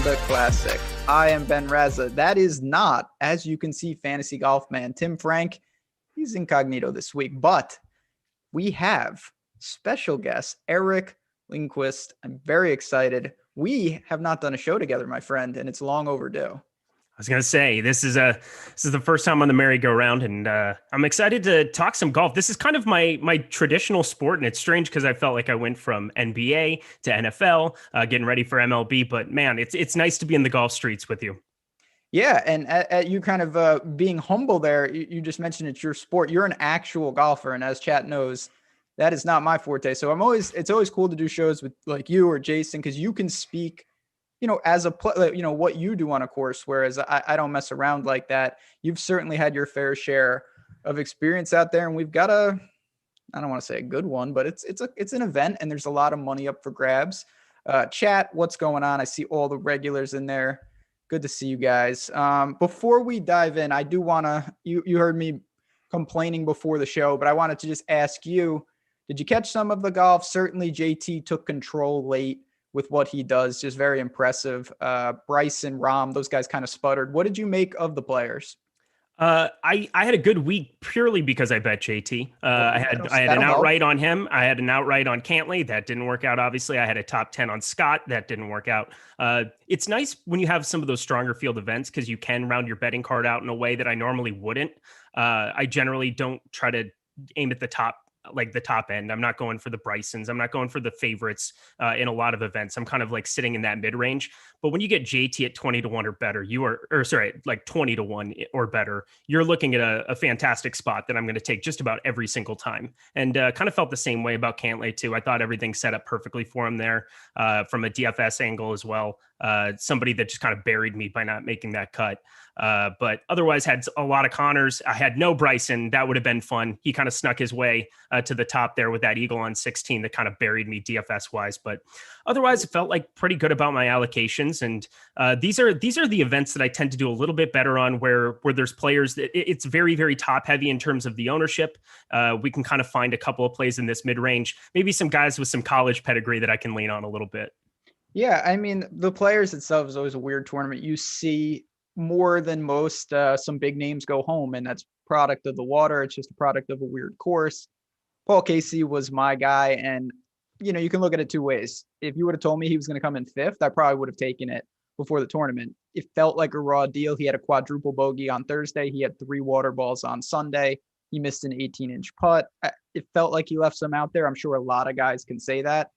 the Classic. I am Ben Raza. That is not, as you can see, fantasy golf man Tim Frank. He's incognito this week, but we have special guest Eric Lindquist. I'm very excited. We have not done a show together, my friend, and it's long overdue. I was gonna say this is the first time on the merry-go-round, and I'm excited to talk some golf. This is kind of my traditional sport, and it's strange because I felt like I went from NBA to NFL, getting ready for MLB. But man, it's nice to be in the golf streets with you. Yeah, and at you kind of being humble there, you just mentioned it's your sport. You're an actual golfer, and as chat knows, that is not my forte. So it's always cool to do shows with like you or Jason because you can speak, as a player, what you do on a course, whereas I don't mess around like that. You've certainly had your fair share of experience out there, and we've got I don't want to say a good one, but it's an event and there's a lot of money up for grabs. Chat, what's going on? I see all the regulars in there. Good to see you guys. Before we dive in, I do want to, you heard me complaining before the show, but I wanted to just ask you, did you catch some of the golf? Certainly JT took control late with what he does. Just very impressive. Bryson, Rahm, those guys kind of sputtered. What did you make of the players? I had a good week purely because I bet JT. I had an outright on him. I had an outright on Cantley. That didn't work out. Obviously, I had a top 10 on Scott. That didn't work out. It's nice when you have some of those stronger field events because you can round your betting card out in a way that I normally wouldn't. I generally don't try to aim at the top end. I'm not going for the Brysons. I'm not going for the favorites in a lot of events. I'm kind of like sitting in that mid range. But when you get JT at 20-1 or better, like 20-1 or better, you're looking at a fantastic spot that I'm going to take just about every single time. And kind of felt the same way about Cantley too. I thought everything set up perfectly for him there from a DFS angle as well. Somebody that just kind of buried me by not making that cut. But otherwise had a lot of Connors. I had no Bryson. That would have been fun. He kind of snuck his way to the top there with that eagle on 16 that kind of buried me DFS wise. But otherwise, it felt like pretty good about my allocations. And these are the events that I tend to do a little bit better on where there's players that it's very, very top heavy in terms of the ownership. We can kind of find a couple of plays in this mid range, maybe some guys with some college pedigree that I can lean on a little bit. Yeah, I mean, the players itself is always a weird tournament. You see more than most, some big names go home, and that's product of the water. It's just a product of a weird course. Paul Casey was my guy, and, you can look at it two ways. If you would have told me he was going to come in fifth, I probably would have taken it before the tournament. It felt like a raw deal. He had a quadruple bogey on Thursday. He had 3 water balls on Sunday. He missed an 18-inch putt. It felt like he left some out there. I'm sure a lot of guys can say that.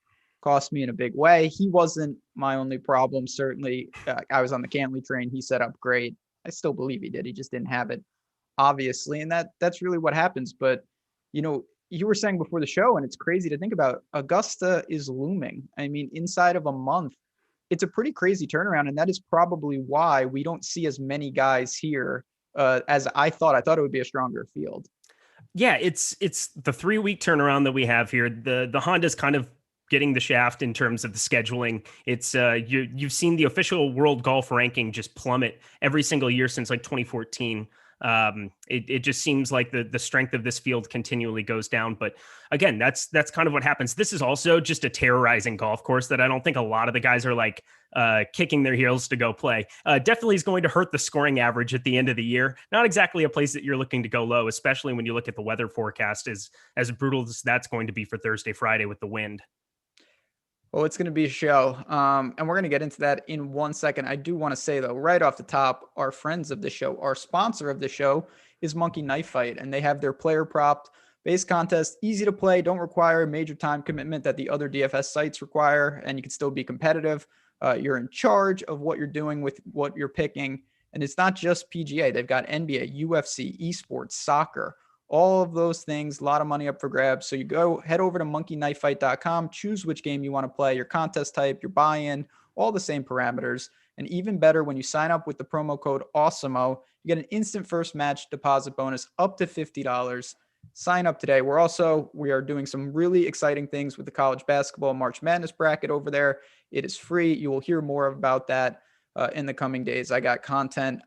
Cost me in a big way. He wasn't my only problem. Certainly, I was on the Cantley train. He set up great. I still believe he did. He just didn't have it, obviously. And that's really what happens. But, you were saying before the show, and it's crazy to think about, Augusta is looming. I mean, inside of a month, it's a pretty crazy turnaround. And that is probably why we don't see as many guys here as I thought. I thought it would be a stronger field. Yeah, it's the 3-week turnaround that we have here. The Honda's kind of getting the shaft in terms of the scheduling. It's you've seen the official world golf ranking just plummet every single year since like 2014. It just seems like the strength of this field continually goes down. But again, that's kind of what happens. This is also just a terrorizing golf course that I don't think a lot of the guys are like kicking their heels to go play. Definitely is going to hurt the scoring average at the end of the year. Not exactly a place that you're looking to go low, especially when you look at the weather forecast as brutal as that's going to be for Thursday, Friday with the wind. Well, it's going to be a show, and we're going to get into that in 1 second. I do want to say, though, right off the top, our friends of the show, our sponsor of the show is Monkey Knife Fight, and they have their player prop based contest, easy to play, don't require a major time commitment that the other DFS sites require, and you can still be competitive. You're in charge of what you're doing with what you're picking, and it's not just PGA. They've got NBA, UFC, esports, soccer, all of those things, a lot of money up for grabs. So you head over to monkeyknifefight.com, choose which game you want to play, your contest type, your buy-in, all the same parameters. And even better, when you sign up with the promo code Awesemo, you get an instant first match deposit bonus up to $50. Sign up today. We are doing some really exciting things with the college basketball March Madness bracket over there. It is free. You will hear more about that in the coming days. I got content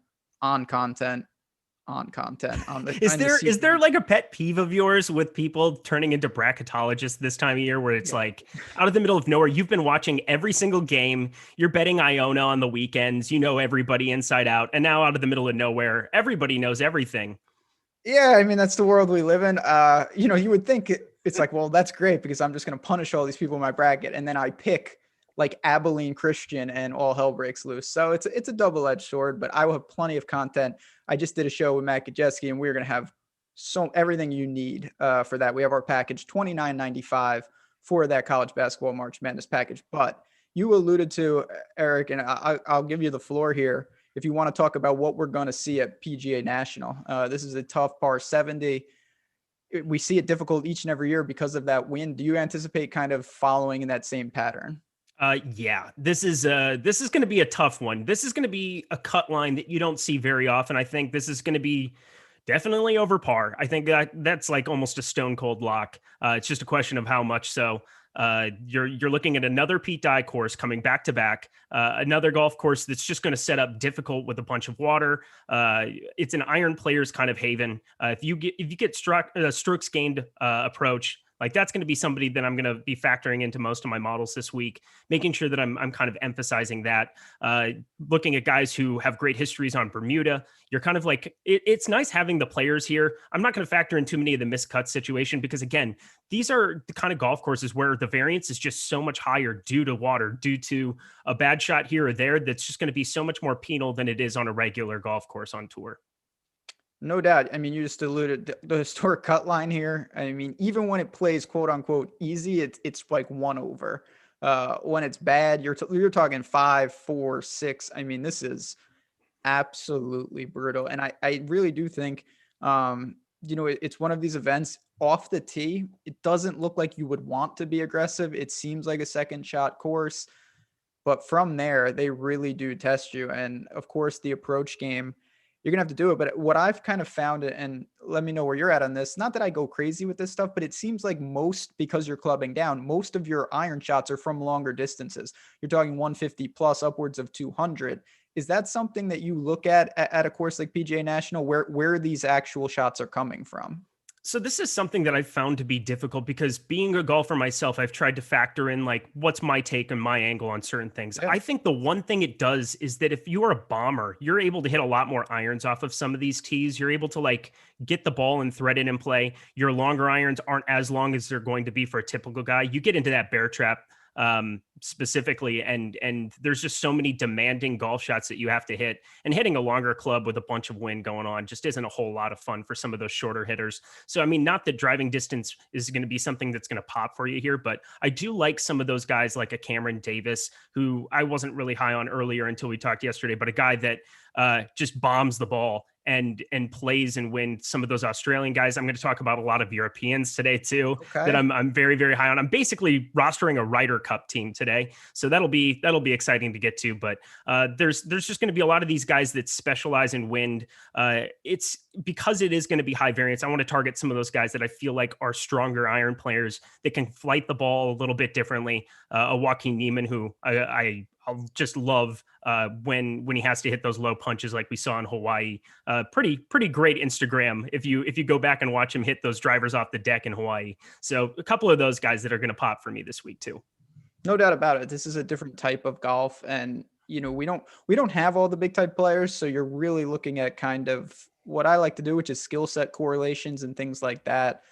on content on the. Is there like a pet peeve of yours with people turning into bracketologists this time of year, where it's like out of the middle of nowhere, you've been watching every single game, you're betting Iona on the weekends, you know everybody inside out, and now out of the middle of nowhere, everybody knows everything. Yeah, I mean, that's the world we live in. You would think it's like, well, that's great because I'm just going to punish all these people in my bracket, and then I pick like Abilene Christian and all hell breaks loose. So it's a double-edged sword, but I will have plenty of content. I just did a show with Matt Kajeski, and we're going to have everything you need for that. We have our package $29.95 for that college basketball March Madness package. But you alluded to, Eric, and I'll give you the floor here if you want to talk about what we're going to see at PGA National. This is a tough par 70. We see it difficult each and every year because of that wind. Do you anticipate kind of following in that same pattern? Yeah, this is going to be a tough one. This is going to be a cut line that you don't see very often. I think this is going to be definitely over par. I think that's like almost a stone cold lock. It's just a question of how much so. You're looking at another Pete Dye course coming back to back, another golf course that's just going to set up difficult with a bunch of water. It's an iron player's kind of haven. If you get strokes gained approach, like that's going to be somebody that I'm going to be factoring into most of my models this week, making sure that I'm kind of emphasizing that. Looking at guys who have great histories on Bermuda, you're kind of like, it's nice having the players here. I'm not going to factor in too many of the miscut situation because, again, these are the kind of golf courses where the variance is just so much higher due to water, due to a bad shot here or there. That's just going to be so much more penal than it is on a regular golf course on tour. No doubt. I mean, you just alluded to the historic cut line here. I mean, even when it plays quote unquote easy, it's like 1 over. When it's bad, you're talking 5, 4, 6. I mean, this is absolutely brutal. And I really do think, it's one of these events off the tee. It doesn't look like you would want to be aggressive. It seems like a second shot course, but from there, they really do test you. And of course, the approach game, you're going to have to do it. But what I've kind of found, and let me know where you're at on this, not that I go crazy with this stuff, but it seems like because you're clubbing down, most of your iron shots are from longer distances. You're talking 150 plus, upwards of 200. Is that something that you look at a course like PGA National, where these actual shots are coming from? So this is something that I've found to be difficult because being a golfer myself, I've tried to factor in like, what's my take and my angle on certain things. Yeah. I think the one thing it does is that if you are a bomber, you're able to hit a lot more irons off of some of these tees. You're able to like get the ball and thread it in play. Your longer irons aren't as long as they're going to be for a typical guy. You get into that bear trap specifically, and there's just so many demanding golf shots that you have to hit, and hitting a longer club with a bunch of wind going on just isn't a whole lot of fun for some of those shorter hitters. So I mean, not that driving distance is going to be something that's going to pop for you here, but I do like some of those guys like a Cameron Davis, who I wasn't really high on earlier until we talked yesterday, but a guy that just bombs the ball and plays and win. Some of those Australian guys. I'm going to talk about a lot of Europeans today too, that I'm very, very high on. I'm basically rostering a Ryder Cup team today, so that'll be exciting to get to. But there's just going to be a lot of these guys that specialize in wind. It's because it is going to be high variance. I want to target some of those guys that I feel like are stronger iron players that can flight the ball a little bit differently. A Joaquin Niemann, who I'll just love when he has to hit those low punches like we saw in Hawaii. Pretty great Instagram if you go back and watch him hit those drivers off the deck in Hawaii. So a couple of those guys that are going to pop for me this week too. No doubt about it. This is a different type of golf, and we don't have all the big type players, so you're really looking at kind of what I like to do, which is skill set correlations and things like that.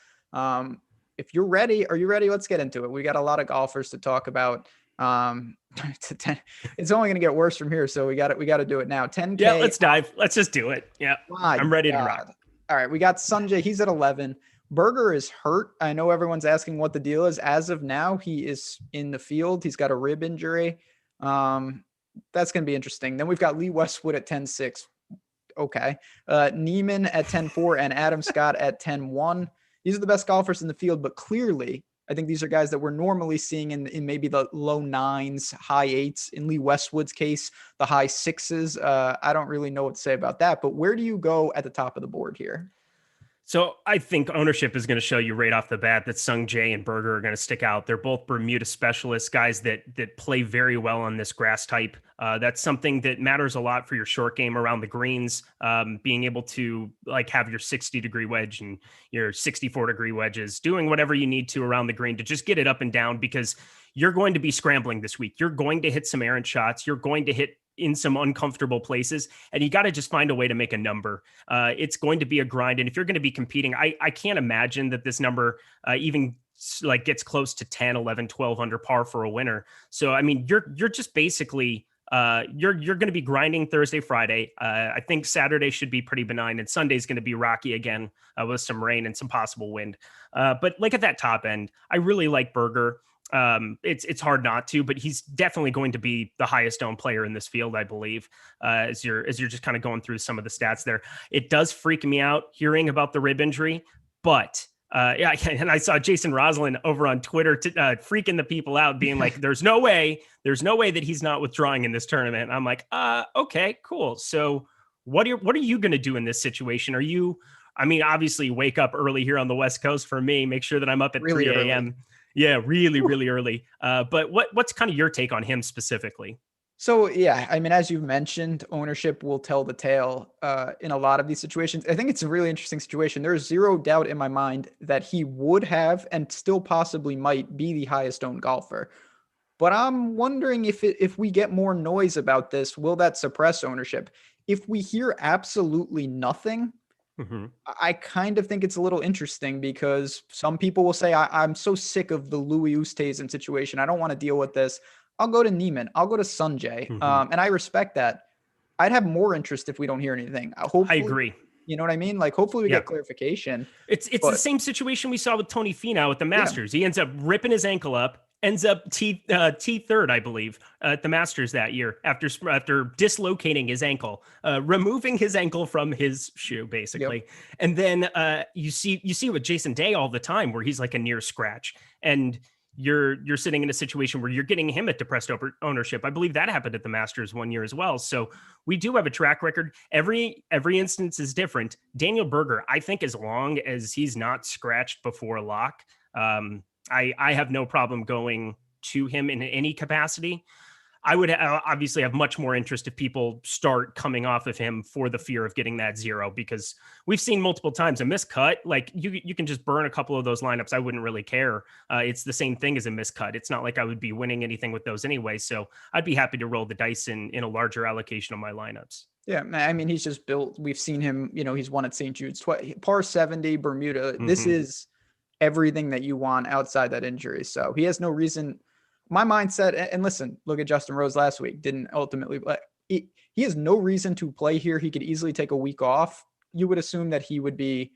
If you're ready, are you ready? Let's get into it. We got a lot of golfers to talk about. It's only going to get worse from here, so we got to do it now. 10K. Yeah, let's dive. Let's just do it. Yeah, I'm ready to rock. All right, we got Sanjay. He's at 11. Berger is hurt. I know everyone's asking what the deal is. As of now, he is in the field. He's got a rib injury. That's going to be interesting. Then we've got Lee Westwood at 10-6. Okay. Neiman at 10-4 and Adam Scott at 10-1. These are the best golfers in the field, but clearly I think these are guys that we're normally seeing in maybe the low 9s, high 8s. In Lee Westwood's case, the high 6s. I don't really know what to say about that, but where do you go at the top of the board here? So I think ownership is going to show you right off the bat that Sung Jae and Berger are going to stick out. They're both Bermuda specialists, guys that play very well on this grass type. That's something that matters a lot for your short game around the greens. Being able to like have your 60-degree wedge and your 64-degree wedges, doing whatever you need to around the green to just get it up and down, because you're going to be scrambling this week. You're going to hit some errant shots. You're going to hit in some uncomfortable places, and you got to just find a way to make a number. It's going to be a grind. And if you're going to be competing, I can't imagine that this number even like gets close to 10, 11, 12 under par for a winner. So, I mean, you're just basically, you're going to be grinding Thursday, Friday. I think Saturday should be pretty benign, and Sunday's going to be rocky again with some rain and some possible wind. But like at that top end, I really like Berger. It's hard not to, but he's definitely going to be the highest owned player in this field, I believe. As you're just kind of going through some of the stats there, it does freak me out hearing about the rib injury, but yeah, and I saw Jason Roslin over on Twitter freaking the people out, being like, "There's no way that he's not withdrawing in this tournament." I'm like, okay, cool. So what are you going to do in this situation? I mean, obviously wake up early here on the West Coast for me, make sure that I'm up at Really 3 a.m. Yeah, really, really early. But what's kind of your take on him specifically? So, yeah, I mean, as you've mentioned, ownership will tell the tale in a lot of these situations. I think it's a really interesting situation. There's zero doubt in my mind that he would have and still possibly might be the highest owned golfer. But I'm wondering if we get more noise about this, will that suppress ownership? If we hear absolutely nothing, I kind of think it's a little interesting, because some people will say, I'm so sick of the Louis Oosthuizen situation. I don't want to deal with this. I'll go to Neiman. I'll go to Sanjay. And I respect that. I'd have more interest if we don't hear anything. Hopefully, I agree. You know what I mean? Like, hopefully we get clarification. It's the same situation we saw with Tony Finau at the Masters. He ends up ripping his ankle up, ends up T third, I believe, at the Masters that year after dislocating his ankle, removing his ankle from his shoe, basically. Yep. And then you see with Jason Day all the time, where he's like a near scratch, and you're sitting in a situation where you're getting him at depressed ownership. I believe that happened at the Masters one year as well. So we do have a track record. Every instance is different. Daniel Berger, I think, as long as he's not scratched before lock, I have no problem going to him in any capacity. I would obviously have much more interest if people start coming off of him for the fear of getting that zero, because we've seen multiple times a miscut. Like you can just burn a couple of those lineups. I wouldn't really care. It's the same thing as a miscut. It's not like I would be winning anything with those anyway. So I'd be happy to roll the dice in a larger allocation of my lineups. Yeah, I mean, he's just built. We've seen him, he's won at St. Jude's, par 70, Bermuda. This is everything that you want outside that injury. So he has no reason. My mindset, and listen, look at Justin Rose last week, didn't ultimately play. He has no reason to play here. He could easily take a week off. You would assume that he would be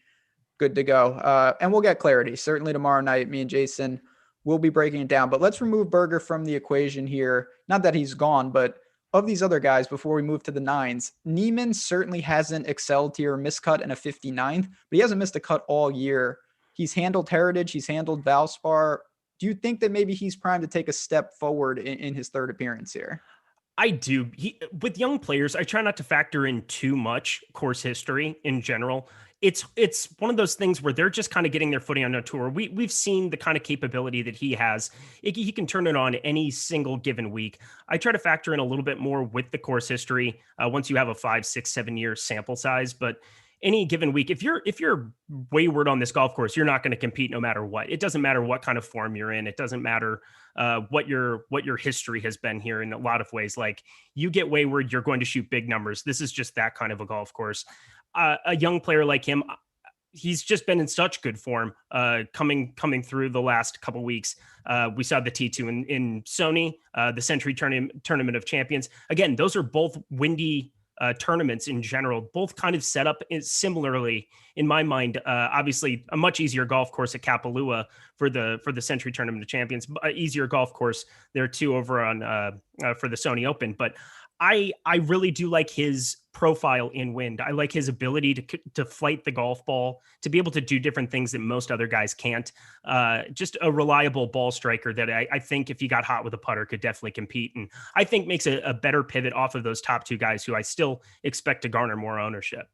good to go. And we'll get clarity. Certainly tomorrow night, me and Jason will be breaking it down. But let's remove Berger from the equation here. Not that he's gone, but of these other guys, before we move to the nines, Neiman certainly hasn't excelled here, miscut in a 59th, but he hasn't missed a cut all year. He's handled Heritage. He's handled Valspar. Do you think that maybe he's primed to take a step forward in his third appearance here? I do. With young players, I try not to factor in too much course history in general. It's one of those things where they're just kind of getting their footing on a tour. We've seen the kind of capability that he has. He can turn it on any single given week. I try to factor in a little bit more with the course history once you have a 5, 6, 7 year sample size. But any given week, if you're wayward on this golf course, you're not going to compete no matter what. It doesn't matter what kind of form you're in. It doesn't matter what your history has been here in a lot of ways. Like, you get wayward, you're going to shoot big numbers. This is just that kind of a golf course. A young player like him, he's just been in such good form coming through the last couple weeks. We saw the T2 in Sony, the Century Tournament of Champions. Again, those are both windy tournaments in general, both kind of set up similarly in my mind. Obviously a much easier golf course at Kapalua for the Century Tournament of Champions, easier golf course there too over on for the Sony Open. But I really do like his profile in wind. I like his ability to flight the golf ball, to be able to do different things that most other guys can't. Just a reliable ball striker that I think if he got hot with a putter could definitely compete. And I think makes a better pivot off of those top two guys who I still expect to garner more ownership.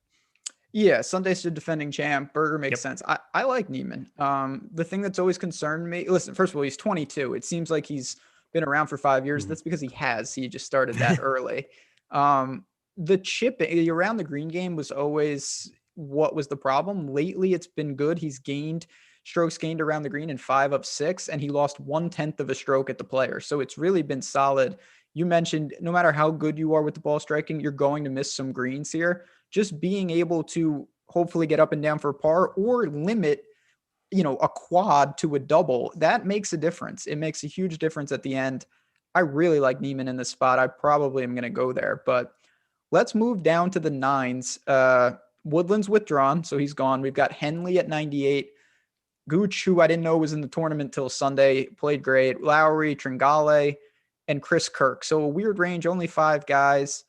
Yeah, Sunday's the defending champ. Berger makes sense. I like Niemann. The thing that's always concerned me, listen, first of all, he's 22. It seems like he's been around for 5 years. That's because he has. He just started that early. The chipping around the green game was always what was the problem. Lately, it's been good. He's gained strokes gained around the green in 5 of 6, and he lost 1/10 of a stroke at the player. So it's really been solid. You mentioned no matter how good you are with the ball striking, you're going to miss some greens here. Just being able to hopefully get up and down for a par or limit, a quad to a double, that makes a difference. It makes a huge difference at the end. I really like Niemann in this spot. I probably am going to go there, but let's move down to the nines. Woodland's withdrawn, so he's gone. We've got Henley at 98. Gooch, who I didn't know was in the tournament till Sunday, played great. Lowry, Tringale, and Chris Kirk. So a weird range, only 5 guys.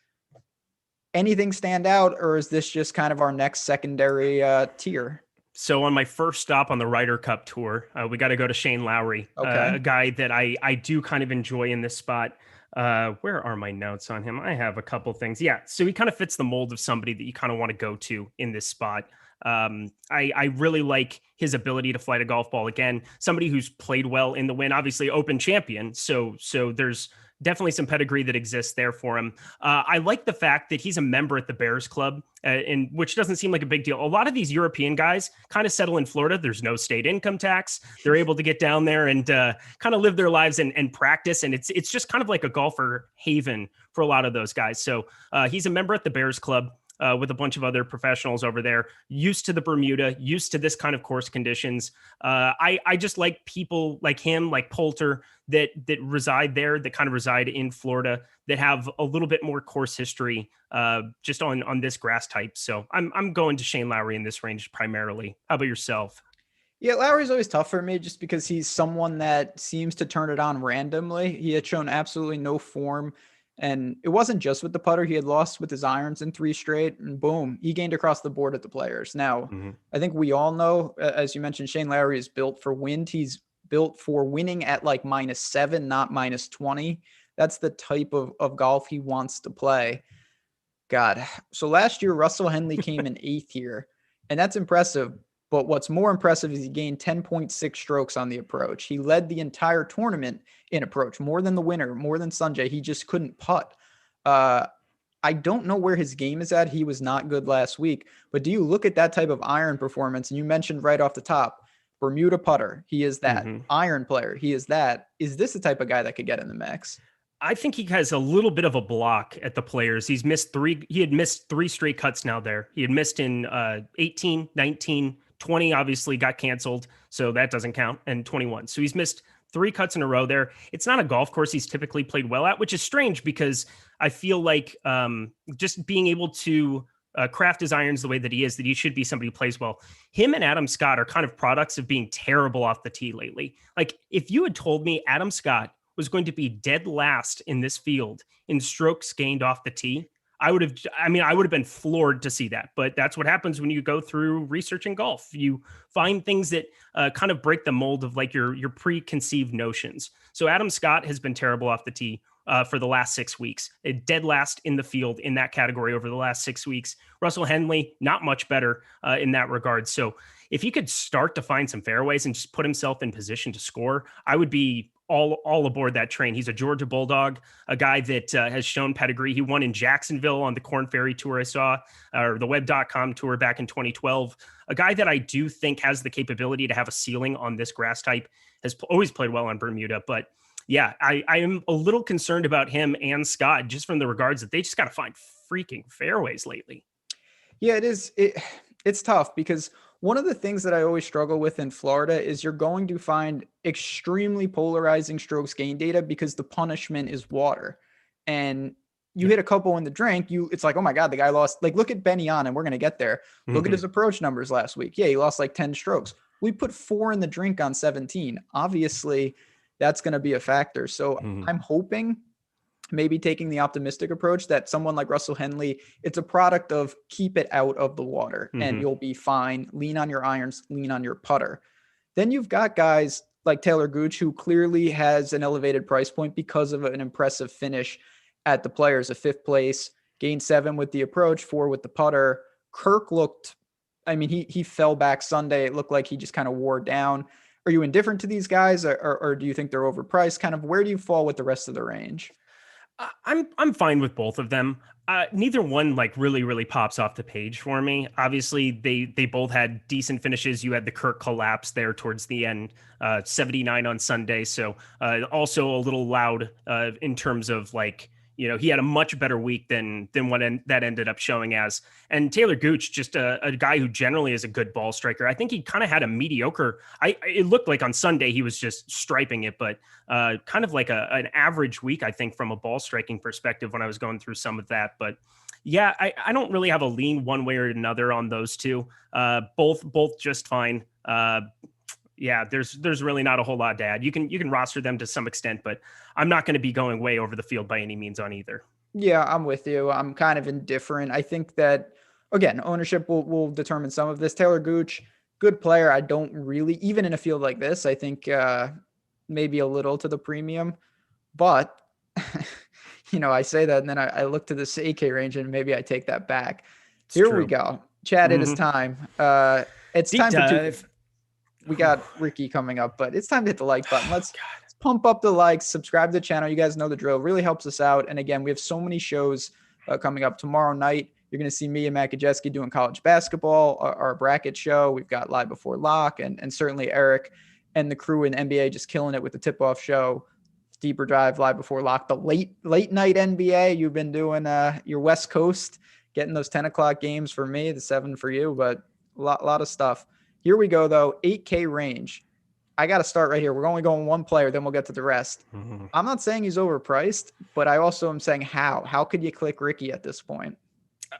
Anything stand out, or is this just kind of our next secondary tier? So on my first stop on the Ryder Cup tour, we got to go to Shane Lowry, a guy that I do kind of enjoy in this spot. Where are my notes on him? I have a couple things. Yeah, so he kind of fits the mold of somebody that you kind of want to go to in this spot. I really like his ability to flight a golf ball. Again, somebody who's played well in the win, obviously Open champion. So there's definitely some pedigree that exists there for him. I like the fact that he's a member at the Bears Club, and which doesn't seem like a big deal. A lot of these European guys kind of settle in Florida. There's no state income tax. They're able to get down there and kind of live their lives and practice. And it's just kind of like a golfer haven for a lot of those guys. So he's a member at the Bears Club. With a bunch of other professionals over there, used to the Bermuda, used to this kind of course conditions. I just like people like him, like Poulter, that reside there, that kind of reside in Florida, that have a little bit more course history just on this grass type. So I'm going to Shane Lowry in this range primarily. How about yourself? Yeah, Lowry's always tough for me just because he's someone that seems to turn it on randomly. He had shown absolutely no form. And it wasn't just with the putter. He had lost with his irons in 3 straight, and boom, he gained across the board at the players. Now, I think we all know, as you mentioned, Shane Lowry is built for wind. He's built for winning at like -7, not -20. That's the type of golf he wants to play. God. So last year, Russell Henley came in 8th here, and that's impressive. But what's more impressive is he gained 10.6 strokes on the approach. He led the entire tournament in approach, more than the winner, more than Sanjay. He just couldn't putt. I don't know where his game is at. He was not good last week. But do you look at that type of iron performance? And you mentioned right off the top, Bermuda putter. He is that. Iron player. He is that. Is this the type of guy that could get in the mix? I think he has a little bit of a block at the players. He had missed 3 straight cuts now there. He had missed in 18, 19, 20 obviously got canceled, so that doesn't count, and 21. So he's missed 3 cuts in a row there. It's not a golf course he's typically played well at, which is strange because I feel like just being able to craft his irons the way that he should be somebody who plays well. Him and Adam Scott are kind of products of being terrible off the tee lately. Like if you had told me Adam Scott was going to be dead last in this field in strokes gained off the tee, I would have been floored to see that, but that's what happens when you go through researching golf. You find things that kind of break the mold of like your preconceived notions. So Adam Scott has been terrible off the tee for the last 6 weeks, dead last in the field in that category over the last 6 weeks. Russell Henley, not much better in that regard. So if he could start to find some fairways and just put himself in position to score, I would be all aboard that train. He's a Georgia Bulldog, a guy that has shown pedigree. He won in Jacksonville on the Korn Ferry Tour I saw, or the Web.com Tour back in 2012. A guy that I do think has the capability to have a ceiling on this grass type, has always played well on Bermuda. But yeah, I am a little concerned about him and Scott just from the regards that they just got to find freaking fairways lately. Yeah, it is. It's tough because one of the things that I always struggle with in Florida is you're going to find extremely polarizing strokes gain data because the punishment is water. And you hit a couple in the drink, it's like, oh my God, the guy lost. Like, look at Benny on, and we're going to get there. Look at his approach numbers last week. Yeah, he lost like 10 strokes. We put 4 in the drink on 17. Obviously, that's going to be a factor. So I'm hoping, maybe taking the optimistic approach, that someone like Russell Henley, it's a product of keep it out of the water and you'll be fine. Lean on your irons, lean on your putter. Then you've got guys like Taylor Gooch, who clearly has an elevated price point because of an impressive finish at the players, a 5th place, gained 7 with the approach, 4 with the putter. Kirk looked, I mean, he fell back Sunday. It looked like he just kind of wore down. Are you indifferent to these guys, or do you think they're overpriced? Kind of where do you fall with the rest of the range? I'm fine with both of them. Neither one like really pops off the page for me. Obviously, they both had decent finishes. You had the Kirk collapse there towards the end, 79 on Sunday. So also a little loud in terms of like, he had a much better week than what that ended up showing as. And Taylor Gooch, just a guy who generally is a good ball striker. I think he kind of had a mediocre. It looked like on Sunday he was just striping it, but kind of like an average week, I think, from a ball striking perspective when I was going through some of that. But yeah, I don't really have a lean one way or another on those two. Both just fine. Yeah, there's really not a whole lot to add. You can roster them to some extent, but I'm not going to be going way over the field by any means on either. Yeah, I'm with you. I'm kind of indifferent. I think that, again, ownership will determine some of this. Taylor Gooch, good player. I don't really, even in a field like this, I think maybe a little to the premium, but I say that and then I look to this 8K range and maybe I take that back. Here we go. Chad, It is time. It's Deep time dive. for we got Ricky coming up, but it's time to hit the like button. Let's pump up the likes, subscribe to the channel. You guys know the drill. It really helps us out. And again, we have so many shows coming up tomorrow night. You're going to see me and Matt Kajeski doing college basketball, our bracket show. We've got Live Before Lock, and certainly Eric and the crew in NBA just killing it with the tip-off show. Deeper Dive, Live Before Lock, the late night NBA. You've been doing your West Coast, getting those 10 o'clock games for me, the 7 for you, but a lot of stuff. Here we go, though. 8K range. I got to start right here. We're only going one player, then we'll get to the rest. Mm-hmm. I'm not saying he's overpriced, but I also am saying how. How could you click Ricky at this point?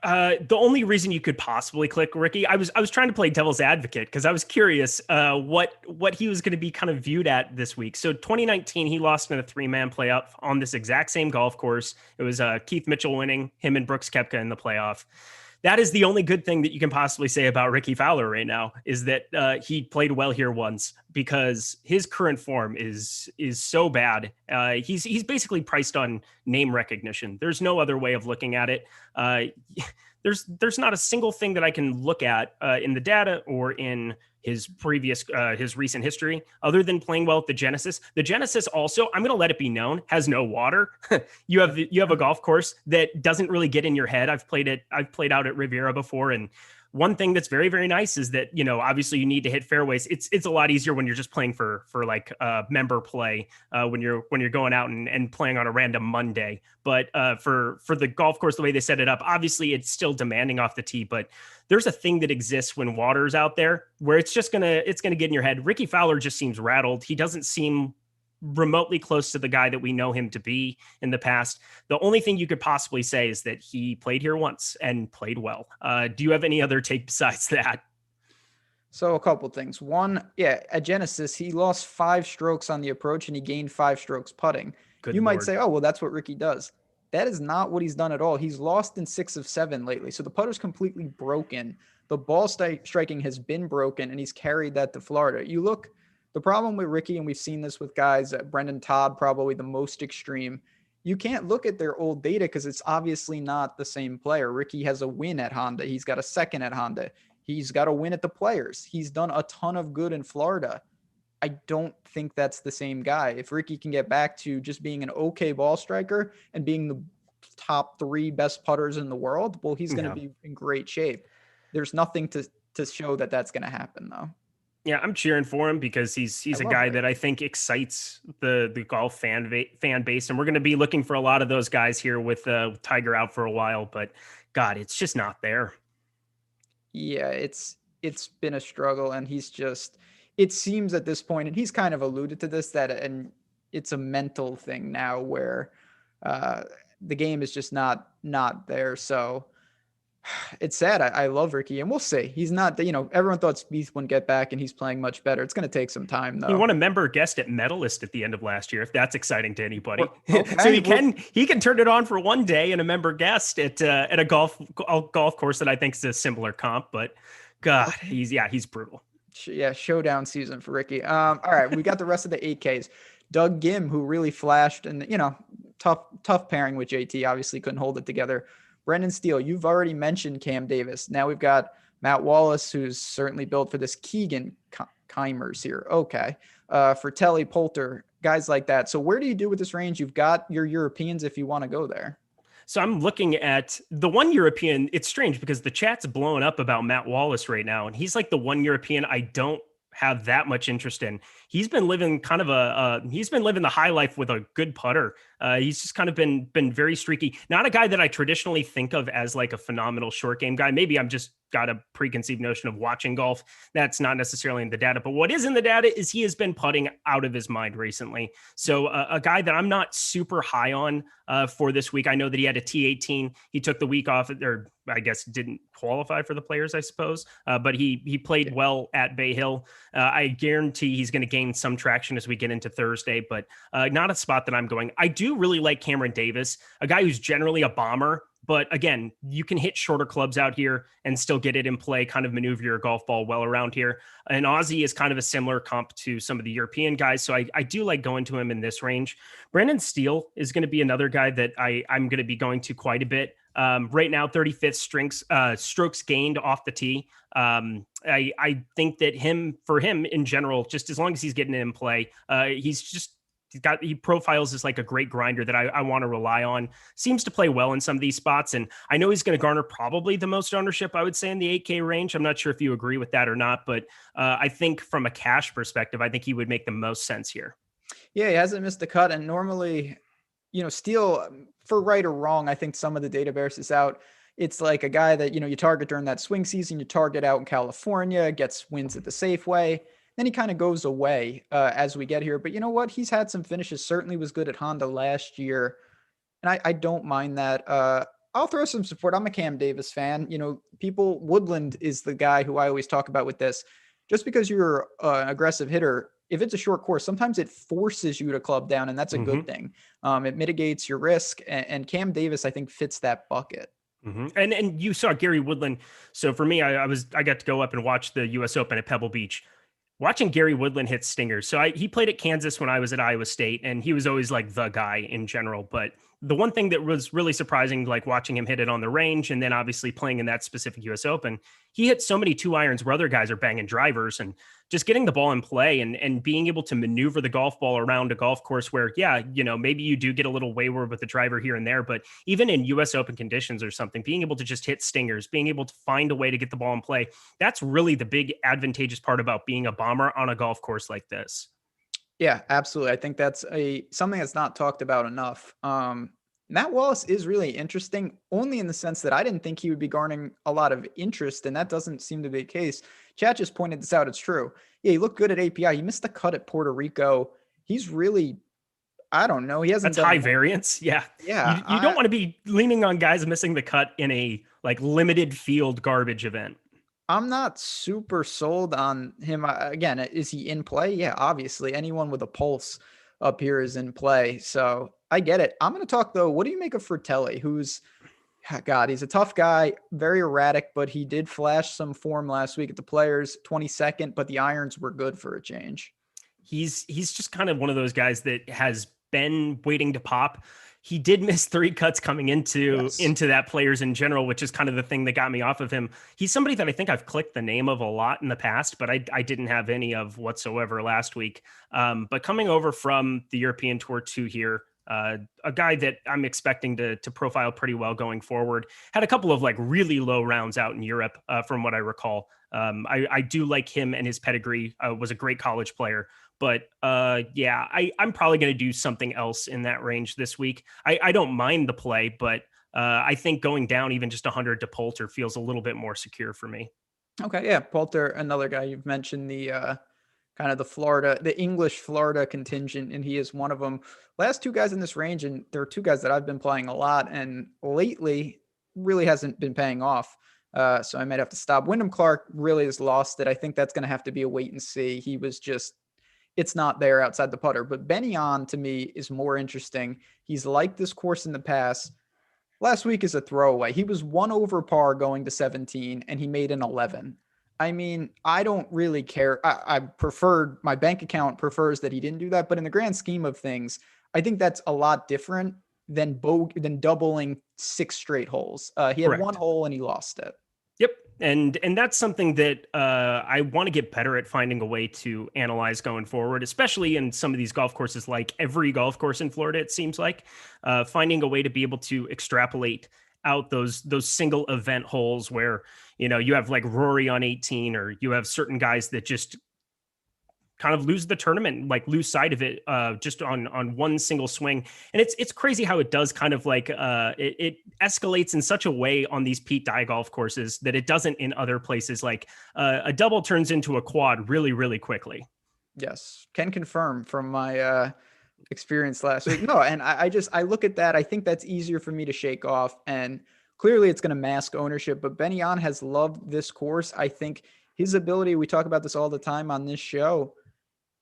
The only reason you could possibly click Ricky, I was trying to play devil's advocate because I was curious what he was going to be kind of viewed at this week. So 2019, he lost in a 3-man playoff on this exact same golf course. It was Keith Mitchell winning, him and Brooks Koepka in the playoff. That is the only good thing that you can possibly say about Ricky Fowler right now is that he played well here once, because his current form is so bad. He's basically priced on name recognition. There's no other way of looking at it. There's not a single thing that I can look at in the data or in his recent history other than playing well at the Genesis. The Genesis also, I'm going to let it be known, has no water. You have a golf course that doesn't really get in your head. I've played out at Riviera before, and one thing that's very, very nice is that, obviously you need to hit fairways. It's a lot easier when you're just playing for like member play, when you're going out and playing on a random Monday. But for the golf course, the way they set it up, obviously it's still demanding off the tee, but there's a thing that exists when water's out there where it's gonna get in your head. Ricky Fowler just seems rattled. He doesn't seem remotely close to the guy that we know him to be in the past. The only thing you could possibly say is that he played here once and played well. Do you have any other take besides that? So a couple things. One, at Genesis, he lost 5 strokes on the approach and he gained 5 strokes putting. Good you Lord. Might say, oh, well, that's what Ricky does. That is not what he's done at all. He's lost in 6 of 7 lately. So the putter's completely broken. The ball striking has been broken, and he's carried that to Florida. You look, the problem with Ricky, and we've seen this with guys, Brendan Todd, probably the most extreme, you can't look at their old data because it's obviously not the same player. Ricky has a win at Honda. He's got a second at Honda. He's got a win at the Players. He's done a ton of good in Florida. I don't think that's the same guy. If Ricky can get back to just being an okay ball striker and being the top 3 best putters in the world, well, he's going to be in great shape. There's nothing to show that that's going to happen, though. Yeah, I'm cheering for him because he's a guy that I think excites the golf fan base, and we're going to be looking for a lot of those guys here with Tiger out for a while. But God, it's just not there. Yeah, it's been a struggle, and he's just. It seems at this point, and he's kind of alluded to this, and it's a mental thing now where the game is just not there. So it's sad. I love Ricky, and we'll see. He's not, everyone thought Spieth wouldn't get back, and he's playing much better. It's going to take some time, though. He won a member guest at Medalist at the end of last year, if that's exciting to anybody. Okay. So he can turn it on for one day and a member guest at a golf course that I think is a similar comp. But God, he's brutal. Yeah, showdown season for Ricky. All right, we got the rest of the 8Ks. Doug Gim, who really flashed, and tough pairing with JT, obviously couldn't hold it together. Brendan Steele, you've already mentioned Cam Davis. Now we've got Matt Wallace, who's certainly built for this. Keegan Keimers here. Okay. Fratelli, Poulter, guys like that. So where do you do with this range? You've got your Europeans if you want to go there. So I'm looking at the one European. It's strange because the chat's blowing up about Matt Wallace right now. And he's like the one European I don't have that much interest in. He's been living kind of he's been living the high life with a good putter. He's just kind of been very streaky. Not a guy that I traditionally think of as like a phenomenal short game guy. Maybe I'm just got a preconceived notion of watching golf. That's not necessarily in the data, but what is in the data is he has been putting out of his mind recently. So a guy that I'm not super high on for this week. I know that he had a T18. He took the week off, or I guess didn't qualify for the Players, I suppose. But he played well at Bay Hill. I guarantee he's going to gain some traction as we get into Thursday, but not a spot that I'm going. I do really like Cameron Davis, a guy who's generally a bomber. But again, you can hit shorter clubs out here and still get it in play, kind of maneuver your golf ball well around here. And Aussie is kind of a similar comp to some of the European guys. So I do like going to him in this range. Brandon Steele is going to be another guy that I'm going to be going to quite a bit. Right now, 35th strokes gained off the tee. I think that for him in general, just as long as he's getting it in play, he profiles as like a great grinder that I want to rely on. Seems to play well in some of these spots. And I know he's going to garner probably the most ownership, I would say, in the 8K range. I'm not sure if you agree with that or not, but I think from a cash perspective, I think he would make the most sense here. Yeah, he hasn't missed a cut. And normally, Steele, for right or wrong, I think some of the data bears this out. It's like a guy that, you target during that swing season, you target out in California, gets wins at the Safeway. Then he kind of goes away as we get here. But you know what? He's had some finishes. Certainly was good at Honda last year. And I don't mind that. I'll throw some support. I'm a Cam Davis fan. Woodland is the guy who I always talk about with this. Just because you're an aggressive hitter, if it's a short course, sometimes it forces you to club down, and that's a good thing. It mitigates your risk. And Cam Davis, I think, fits that bucket. And you saw Gary Woodland. So for me, I got to go up and watch the U.S. Open at Pebble Beach. Watching Gary Woodland hit stingers. So he played at Kansas when I was at Iowa State, and he was always like the guy in general. But the one thing that was really surprising, like watching him hit it on the range and then obviously playing in that specific US Open, he hit so many 2-irons where other guys are banging drivers, and just getting the ball in play and being able to maneuver the golf ball around a golf course where, maybe you do get a little wayward with the driver here and there, but even in US Open conditions or something, being able to just hit stingers, being able to find a way to get the ball in play, that's really the big advantageous part about being a bomber on a golf course like this. Yeah, absolutely. I think that's something that's not talked about enough. Matt Wallace is really interesting, only in the sense that I didn't think he would be garnering a lot of interest, and that doesn't seem to be the case. Chad just pointed this out. It's true. Yeah, he looked good at API. He missed the cut at Puerto Rico. He's really, I don't know. He hasn't. That's high variance. Yeah. Yeah. You don't want to be leaning on guys missing the cut in a like limited field garbage event. I'm not super sold on him. Again, is he in play? Yeah, obviously. Anyone with a pulse up here is in play. So I get it. I'm going to talk, though. What do you make of Fratelli, who's, God, he's a tough guy, very erratic, but he did flash some form last week at the Players, 22nd, but the irons were good for a change. He's just kind of one of those guys that has been waiting to pop. He did miss 3 cuts coming into that Players in general, which is kind of the thing that got me off of him. He's somebody that I think I've clicked the name of a lot in the past, but I didn't have any of whatsoever last week. But coming over from the European Tour 2 here, a guy that I'm expecting to profile pretty well going forward. Had a couple of like really low rounds out in Europe from what I recall. I do like him and his pedigree. Was a great college player. But I'm probably going to do something else in that range this week. I don't mind the play, but I think going down even just 100 to Poulter feels a little bit more secure for me. Okay, yeah, Poulter, another guy. You've mentioned the kind of the English Florida contingent, and he is one of them. Last 2 guys in this range, and there are 2 guys that I've been playing a lot, and lately really hasn't been paying off. So I might have to stop. Wyndham Clark really has lost it. I think that's going to have to be a wait and see. He was just, it's not there outside the putter. But Benyon to me is more interesting. He's liked this course in the past. Last week is a throwaway. He was 1 over par going to 17, and he made an 11. I mean, I don't really care. I preferred, my bank account prefers that he didn't do that. But in the grand scheme of things, I think that's a lot different than doubling 6 straight holes. He had Correct. one hole and he lost it. Yep. And that's something that I want to get better at finding a way to analyze going forward, especially in some of these golf courses, like every golf course in Florida, it seems like, finding a way to be able to extrapolate out those single event holes where, you have like Rory on 18, or you have certain guys that just kind of lose the tournament, like lose sight of it just on one single swing. And it's crazy how it does kind of like it escalates in such a way on these Pete Dye golf courses that it doesn't in other places. Like a double turns into a quad really, really quickly. Yes, can confirm from my experience last week. No, and I look at that. I think that's easier for me to shake off. And clearly it's going to mask ownership, but Ben Yan has loved this course. I think his ability, we talk about this all the time on this show,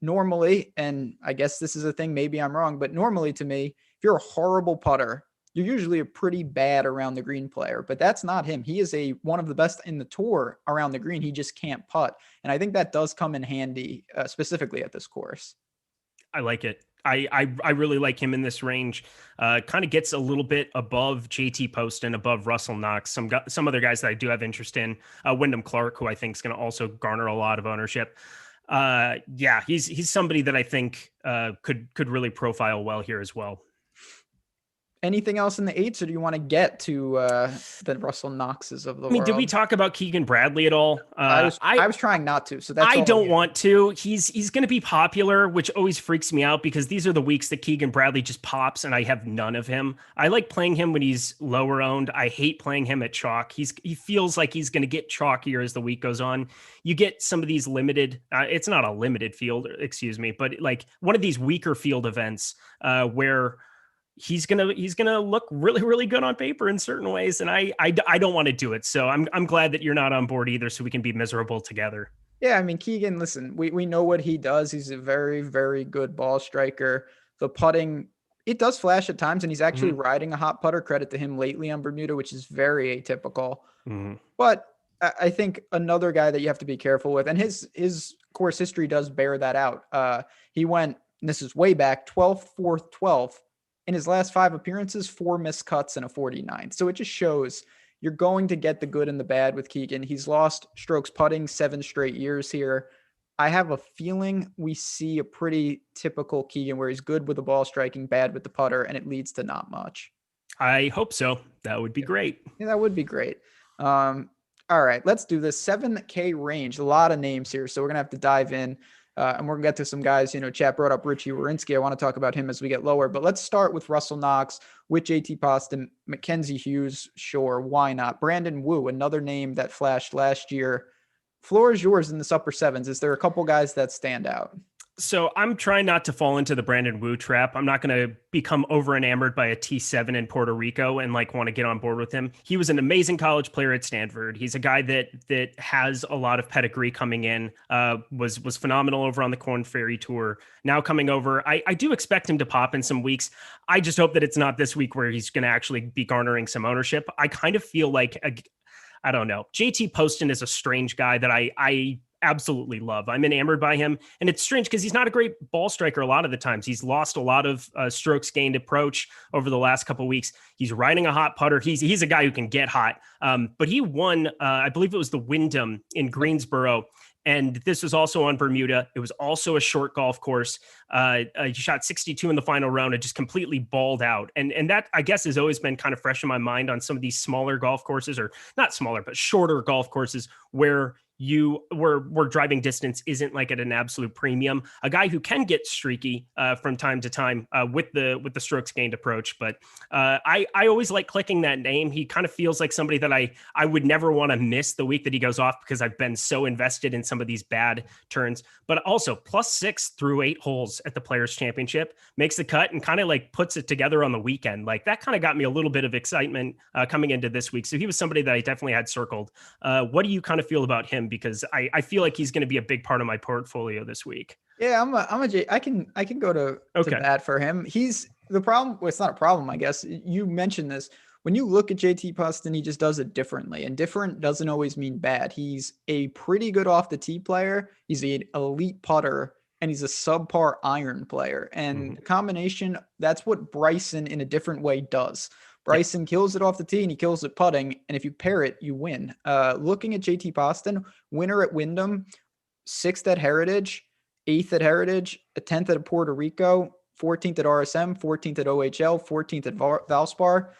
normally, and I guess this is a thing, maybe I'm wrong, but normally to me, if you're a horrible putter, you're usually a pretty bad around the green player, but that's not him. He is one of the best in the tour around the green. He just can't putt. And I think that does come in handy, specifically at this course. I like it. I really like him in this range. Kind of gets a little bit above JT Poston, above Russell Knox, some other guys that I do have interest in. Wyndham Clark, who I think is going to also garner a lot of ownership. He's somebody that I think could really profile well here as well. Anything else in the 8s, or do you want to get to the Russell Knoxes of the world? Did we talk about Keegan Bradley at all? I was trying not to, so that's I don't want to. He's going to be popular, which always freaks me out because these are the weeks that Keegan Bradley just pops and I have none of him. I like playing him when he's lower owned. I hate playing him at chalk. He feels like he's going to get chalkier as the week goes on. You get some of these limited, it's not a limited field, excuse me, but like one of these weaker field events where he's gonna look really, really good on paper in certain ways, and I don't want to do it. So I'm glad that you're not on board either, so we can be miserable together. Yeah, I mean, Keegan, listen, we know what he does. He's a very, very good ball striker. The putting, it does flash at times, and he's actually riding a hot putter. Credit to him lately on Bermuda, which is very atypical. But I think another guy that you have to be careful with, and his course history does bear that out. He went, and this is way back, 12th, 4th, 12th. In his last 5 appearances, 4 missed cuts and a 49. So it just shows you're going to get the good and the bad with Keegan. He's lost strokes putting 7 straight years here. I have a feeling we see a pretty typical Keegan where he's good with the ball striking, bad with the putter, and it leads to not much. I hope so. That would be great. Yeah, that would be great. All right, let's do this 7K range. A lot of names here, so we're going to have to dive in. And we're going to get to some guys, chat brought up Richie Warinsky. I want to talk about him as we get lower, but let's start with Russell Knox, with JT Poston, Mackenzie Hughes. Sure. Why not? Brandon Wu, another name that flashed last year. Floor is yours in this upper 7s. Is there a couple guys that stand out? So I'm trying not to fall into the Brandon Wu trap. I'm not going to become over enamored by a T7 in Puerto Rico and want to get on board with him. He was an amazing college player at Stanford. He's a guy that has a lot of pedigree coming in, was phenomenal over on the Korn Ferry Tour. Now coming over, I do expect him to pop in some weeks. I just hope that it's not this week where he's going to actually be garnering some ownership. I kind of feel like, I don't know, JT Poston is a strange guy that I absolutely love. I'm enamored by him. And it's strange because he's not a great ball striker a lot of the times. He's lost a lot of strokes gained approach over the last couple of weeks. He's riding a hot putter. He's a guy who can get hot. But he won, I believe it was the Wyndham in Greensboro. And this was also on Bermuda. It was also a short golf course. He shot 62 in the final round and just completely balled out. And that, I guess, has always been kind of fresh in my mind on some of these smaller golf courses, or not smaller, but shorter golf courses where where driving distance isn't like at an absolute premium. A guy who can get streaky from time to time with the strokes gained approach. But I always like clicking that name. He kind of feels like somebody that I would never want to miss the week that he goes off, because I've been so invested in some of these bad turns. But also +6 through 8 holes at the Players Championship, makes the cut and kind of like puts it together on the weekend. Like that kind of got me a little bit of excitement coming into this week. So he was somebody that I definitely had circled. What do you kind of feel about him? Because I feel like he's going to be a big part of my portfolio this week. Yeah, I can go to bat for him. He's the problem. Well, it's not a problem, I guess. You mentioned this. When you look at JT Poston, he just does it differently, and different doesn't always mean bad. He's a pretty good off the tee player. He's an elite putter, and and he's a subpar iron player. And combination, that's what Bryson in a different way does. Bryson kills it off the tee and he kills it putting. And if you pair it, you win. Looking at JT Poston, winner at Wyndham, 6th at Heritage, 8th at Heritage, a 10th at Puerto Rico, 14th at RSM, 14th at OHL, 14th at Valspar.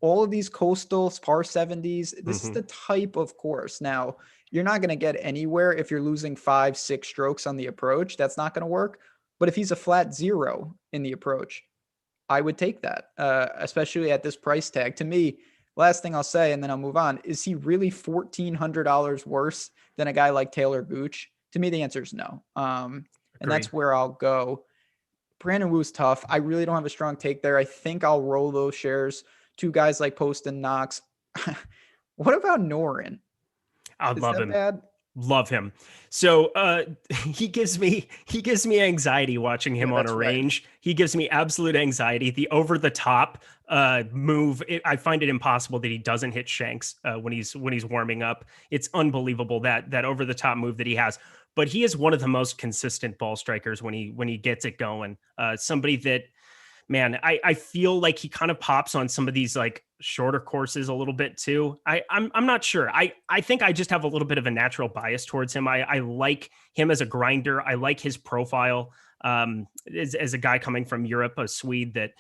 All of these coastals, par 70s, this is the type of course. Now, you're not going to get anywhere if you're losing 5-6 strokes on the approach. That's not going to work. But if he's a flat 0 in the approach, I would take that, especially at this price tag. To me, last thing I'll say, and then I'll move on, is he really $1,400 worse than a guy like Taylor Gooch? To me, the answer is no. And that's where I'll go. Brandon Woo's tough. I really don't have a strong take there. I think I'll roll those shares to guys like Poston, Knox. What about Noren? I love him. Bad? Love him. So he gives me anxiety watching him on a range. Right. He gives me absolute anxiety. The over the top move, I find it impossible that he doesn't hit shanks when he's warming up. It's unbelievable that over the top move that he has. But he is one of the most consistent ball strikers when he gets it going. Somebody that, man, I feel like he kind of pops on some of these like shorter courses a little bit too. I'm not sure. I think I just have a little bit of a natural bias towards him. I like him as a grinder. I like his profile as a guy coming from Europe, a Swede that,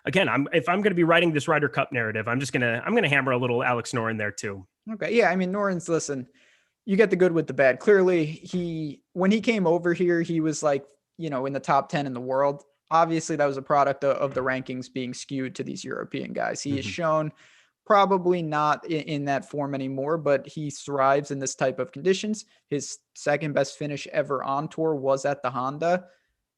again, if I'm going to be writing this Ryder Cup narrative, I'm going to hammer a little Alex Noren there too. Okay. Yeah. I mean, Noren's, listen, you get the good with the bad. Clearly when he came over here, he was like, in the top 10 in the world. Obviously, that was a product of the rankings being skewed to these European guys. He has shown probably not in that form anymore, but he thrives in this type of conditions. His second best finish ever on tour was at the Honda.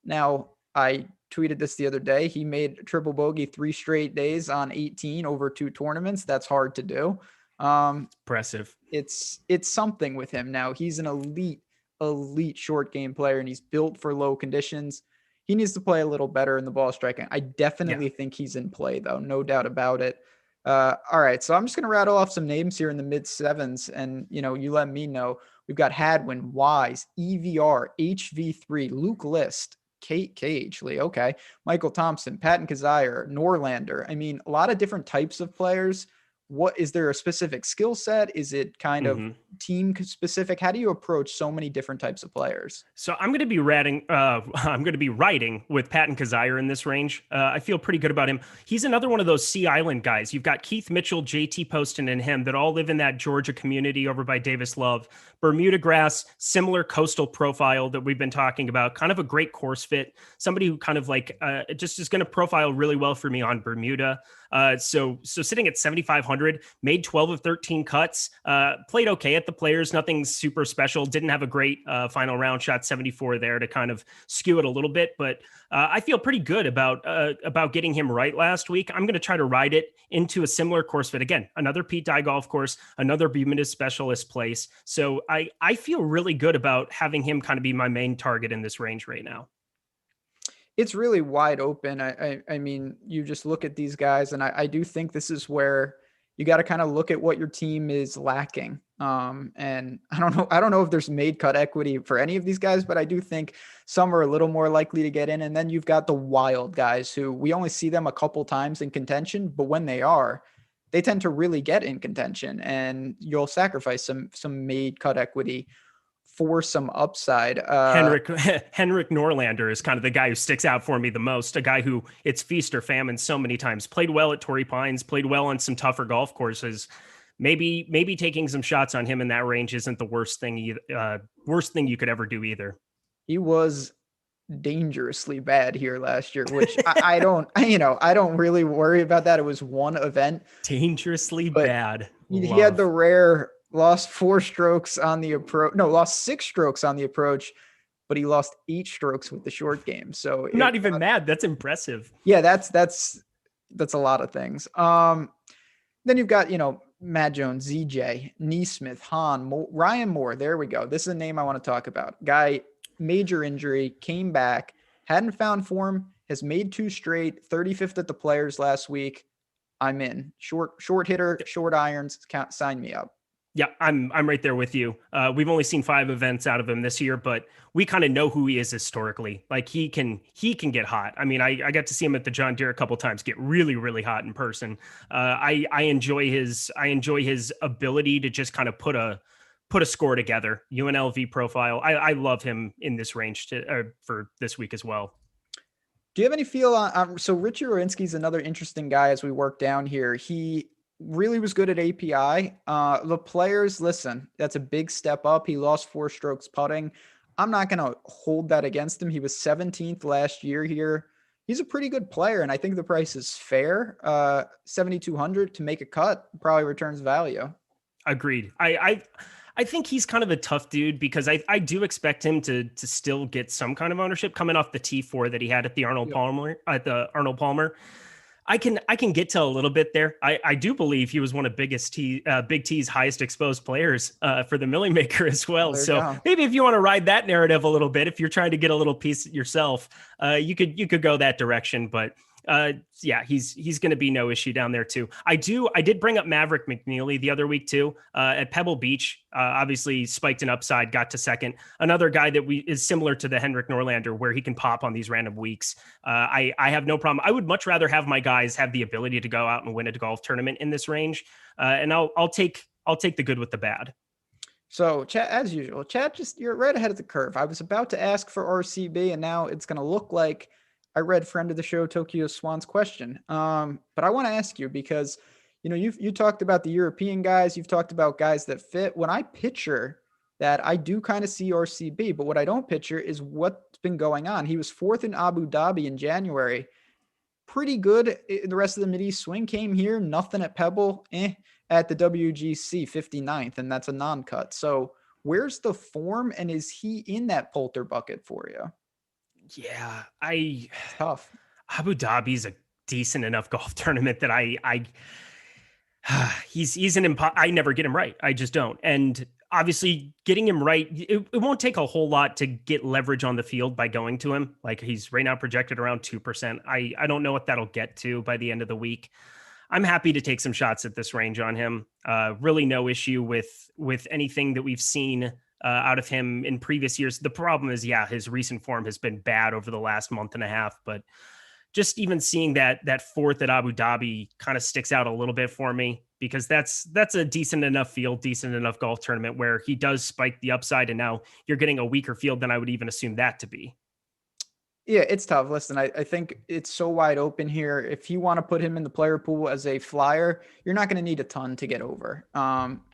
Now, I tweeted this the other day. He made triple bogey 3 straight days on 18 over 2 tournaments. That's hard to do. Impressive. It's something with him. Now, he's an elite short game player, and he's built for low conditions. He needs to play a little better in the ball striking. I definitely think he's in play, though. No doubt about it. All right. So I'm just going to rattle off some names here in the mid 7s. And, you let me know. We've got Hadwin, Wise, EVR, HV3, Luke List, Kate Lee. Okay. Michael Thompson, Patton Kazire, Norlander. I mean, a lot of different types of players. What is there a specific skill set? Is it kind of team specific? How do you approach so many different types of players? So I'm going to be writing with Patton Kazire in this range. I feel pretty good about him. He's another one of those Sea Island guys. You've got Keith Mitchell, JT Poston, and him that all live in that Georgia community over by Davis Love. Bermuda grass, similar coastal profile that we've been talking about. Kind of a great course fit. Somebody who kind of like just is going to profile really well for me on Bermuda. So sitting at 7,500, made 12 of 13 cuts, played okay at the Players, nothing super special. Didn't have a great final round, shot 74 there to kind of skew it a little bit, but I feel pretty good about getting him right last week. I'm going to try to ride it into a similar course fit. Again, another Pete Dye golf course, another Bermuda specialist place. So I feel really good about having him kind of be my main target in this range right now. It's really wide open. I mean, you just look at these guys, and I do think this is where you got to kind of look at what your team is lacking. And I don't know if there's made cut equity for any of these guys, but I do think some are a little more likely to get in. And then you've got the wild guys who we only see them a couple times in contention, but when they tend to really get in contention, and you'll sacrifice some made cut equity for some upside. Henrik Norlander is kind of the guy who sticks out for me the most, a guy who it's feast or famine so many times. Played well at Torrey Pines, played well on some tougher golf courses. Maybe taking some shots on him in that range isn't the worst thing you could ever do either. He was dangerously bad here last year, which I don't really worry about that. It was one event. Dangerously bad. He had the rare lost 4 strokes on the approach. No, lost 6 strokes on the approach, but he lost 8 strokes with the short game. So I'm not even mad. That's impressive. Yeah, that's a lot of things. Then you've got, Matt Jones, ZJ, Neesmith, Hahn, Ryan Moore. There we go. This is a name I want to talk about. Guy, major injury, came back, hadn't found form, has made 2 straight, 35th at the Players last week. I'm in. Short hitter, short irons, sign me up. Yeah, I'm right there with you. We've only seen 5 events out of him this year, but we kind of know who he is historically. Like he can get hot. I mean, I got to see him at the John Deere a couple times get really, really hot in person. I enjoy his ability to just kind of put a score together. UNLV profile. I love him in this range for this week as well. Do you have any feel on so Richie Rorinsky's another interesting guy as we work down here. He really was good at API. The players, listen, that's a big step up. He lost 4 strokes putting. I'm not going to hold that against him. He was 17th last year here. He's a pretty good player, and I think the price is fair. 7,200 to make a cut probably returns value. Agreed. I think he's kind of a tough dude because I do expect him to still get some kind of ownership coming off the T4 that he had at the Arnold Palmer I can get to a little bit there. I do believe he was one of Big T's highest exposed players for the Millie Maker as well. So maybe if you want to ride that narrative a little bit, if you're trying to get a little piece yourself, you could go that direction. But yeah, he's going to be no issue down there too. I did bring up Maverick McNealy the other week too, at Pebble Beach, obviously spiked an upside, got to second. Another guy that is similar to the Henrik Norlander where he can pop on these random weeks. I have no problem. I would much rather have my guys have the ability to go out and win a golf tournament in this range. And I'll take the good with the bad. So chat, as usual, you're right ahead of the curve. I was about to ask for RCB and now it's going to look like I read friend of the show, Tokyo Swan's question. But I want to ask you because, you talked about the European guys. You've talked about guys that fit. When I picture that, I do kind of see RCB, but what I don't picture is what's been going on. He was 4th in Abu Dhabi in January. Pretty good. The rest of the Mideast swing came here. Nothing at Pebble. At the WGC 59th, and that's a non-cut. So where's the form, and is he in that Poulter bucket for you? Yeah, it's tough. Abu Dhabi's a decent enough golf tournament that I never get him right. I just don't. And obviously getting him right, it won't take a whole lot to get leverage on the field by going to him. Like he's right now projected around 2%. I don't know what that'll get to by the end of the week. I'm happy to take some shots at this range on him. Really no issue with anything that we've seen out of him in previous years. The problem is, his recent form has been bad over the last month and a half, but just even seeing that 4th at Abu Dhabi kind of sticks out a little bit for me because that's a decent enough field, decent enough golf tournament where he does spike the upside. And now you're getting a weaker field than I would even assume that to be. Yeah, it's tough. Listen, I think it's so wide open here. If you want to put him in the player pool as a flyer, you're not going to need a ton to get over.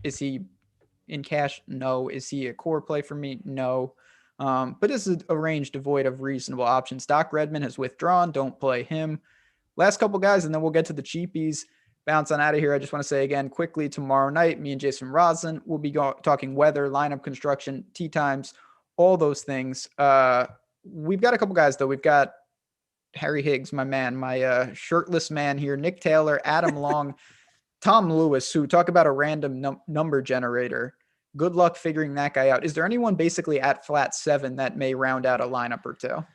Is he in cash? No. Is he a core play for me? No. But this is a range devoid of reasonable options. Doc Redman has withdrawn. Don't play him. Last couple guys, and then we'll get to the cheapies. Bounce on out of here. I just want to say again quickly, tomorrow night, me and Jason Rosen will be talking weather, lineup construction, tee times, all those things. We've got a couple guys, though. We've got Harry Higgs, my man, my shirtless man here, Nick Taylor, Adam Long, Tom Lewis, who talk about a random number generator. Good luck figuring that guy out. Is there anyone basically at flat 7 that may round out a lineup or two?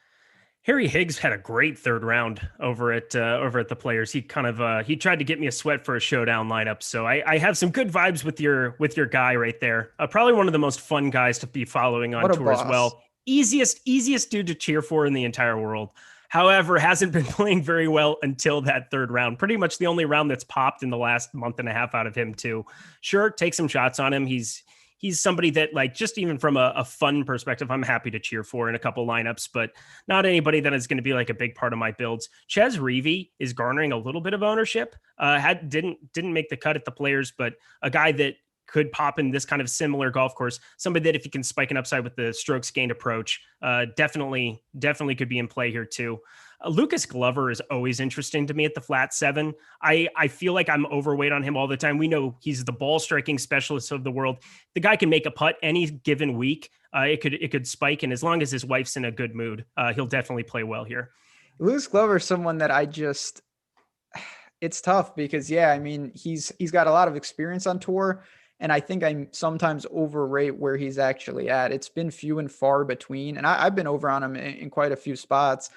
Harry Higgs had a great 3rd round over at the Players. He kind of he tried to get me a sweat for a showdown lineup. So I have some good vibes with your guy right there. Probably one of the most fun guys to be following on tour as well. Easiest dude to cheer for in the entire world. However, hasn't been playing very well until that 3rd round. Pretty much the only round that's popped in the last month and a half out of him too. Sure, take some shots on him. He's somebody that, like, just even from a fun perspective, I'm happy to cheer for in a couple lineups, but not anybody that is going to be like a big part of my builds. Ches Reavie is garnering a little bit of ownership. Didn't make the cut at the Players, but a guy that could pop in this kind of similar golf course. Somebody that if he can spike an upside with the strokes gained approach, definitely could be in play here too. Lucas Glover is always interesting to me at the flat 7. I feel like I'm overweight on him all the time. We know he's the ball striking specialist of the world. The guy can make a putt any given week. It could spike, and as long as his wife's in a good mood, he'll definitely play well here. Lucas Glover is someone that it's tough because he's got a lot of experience on tour. And I think I sometimes overrate where he's actually at. It's been few and far between. And I've been over on him in quite a few spots.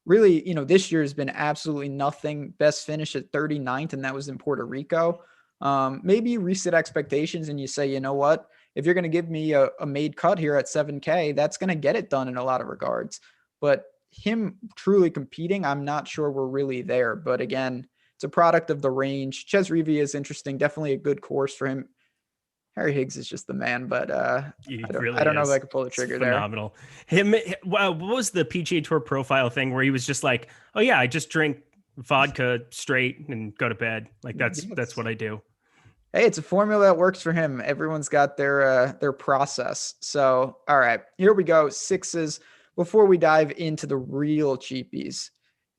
Really, this year has been absolutely nothing. Best finish at 39th, and that was in Puerto Rico. Maybe you reset expectations and you say, you know what, if you're going to give me a made cut here at 7K, that's going to get it done in a lot of regards. But him truly competing, I'm not sure we're really there. But again, it's a product of the range. Ches Reavie is interesting. Definitely a good course for him. Harry Higgs is just the man, but I don't know if I could pull the trigger there. Phenomenal. What was the PGA Tour profile thing where he was just like, oh yeah, I just drink vodka straight and go to bed. Like that's what I do. Hey, it's a formula that works for him. Everyone's got their process. So, all right, here we go. Sixes before we dive into the real cheapies